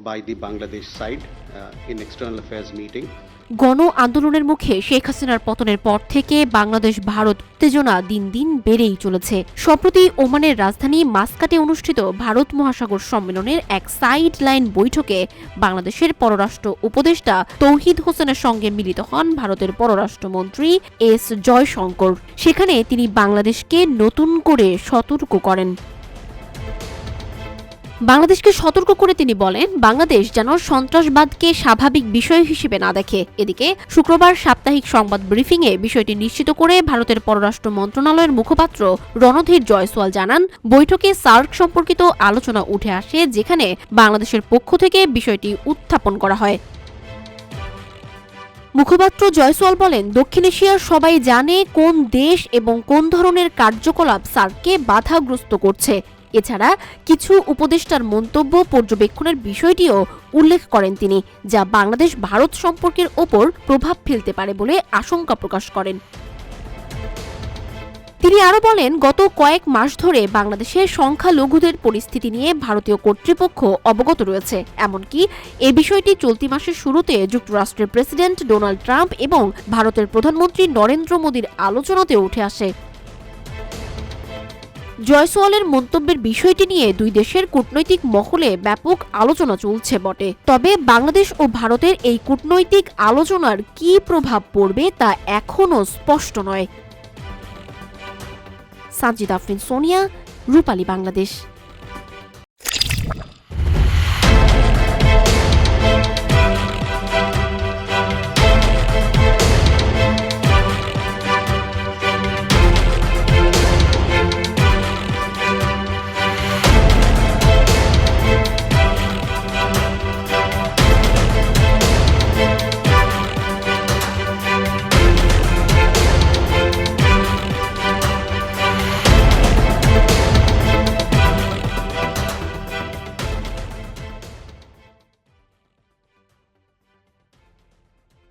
by the Bangladesh side in external affairs meeting. গণ আন্দোলনের মুখে শেখ হাসিনার পতনের পর থেকে বাংলাদেশ ভারত উত্তেজনা দিন দিন বেড়েই চলেছে। সম্প্রতি ওমানের রাজধানী মাসকাটে অনুষ্ঠিত ভারত মহাসাগর সম্মেলনের এক সাইড লাইন বৈঠকে বাংলাদেশের পররাষ্ট্র উপদেষ্টা তৌহিদ হোসেনের সঙ্গে মিলিত হন ভারতের পররাষ্ট্রমন্ত্রী এস জয়শঙ্কর। সেখানে তিনি বাংলাদেশকে নতুন করে সতর্ক করেন। বাংলাদেশকে সতর্ক করে তিনি বলেন, বাংলাদেশ যেন সন্ত্রাসবাদকে স্বাভাবিক বিষয় হিসেবে না দেখে। এদিকে শুক্রবার সাপ্তাহিক সংবাদ ব্রিফিংয়ে বিষয়টি নিশ্চিত করে ভারতের পররাষ্ট্র মন্ত্রণালয়ের মুখপাত্র রণধীর জয়সওয়াল জানান, বৈঠকে সার্ক সম্পর্কিত আলোচনা উঠে আসে, যেখানে বাংলাদেশের পক্ষ থেকে বিষয়টি উত্থাপন করা হয়। মুখপাত্র জয়সওয়াল বলেন, দক্ষিণ এশিয়ার সবাই জানে কোন দেশ এবং কোন ধরনের কার্যকলাপ সার্ককে বাধাগ্রস্ত করছে। এছাড়া কিছু উপদেষ্টার মন্তব্য পর্যবেক্ষণের বিষয়টিও উল্লেখ করেন তিনি, যা বাংলাদেশ ভারত সম্পর্কের ওপর প্রভাব ফেলতে পারে বলে আশঙ্কা প্রকাশ করেন। তিনি আরও বলেন, গত কয়েক মাস ধরে বাংলাদেশের সংখ্যালঘুদের পরিস্থিতি নিয়ে ভারতীয় কর্তৃপক্ষ অবগত রয়েছে। এমনকি এ বিষয়টি চলতি মাসের শুরুতে যুক্তরাষ্ট্রের প্রেসিডেন্ট ডোনাল্ড ট্রাম্প এবং ভারতের প্রধানমন্ত্রী নরেন্দ্র মোদীর আলোচনাতেও উঠে আসে। জয়সওয়ালের মন্তব্যের বিষয়টি নিয়ে দুই দেশের কূটনৈতিক মহলে ব্যাপক আলোচনা চলছে বটে। তবে বাংলাদেশ ও ভারতের এই কূটনৈতিক আলোচনার কী প্রভাব পড়বে তা এখনও স্পষ্ট নয়। সানজিদা আফরিন সোনিয়া, রূপালী বাংলাদেশ।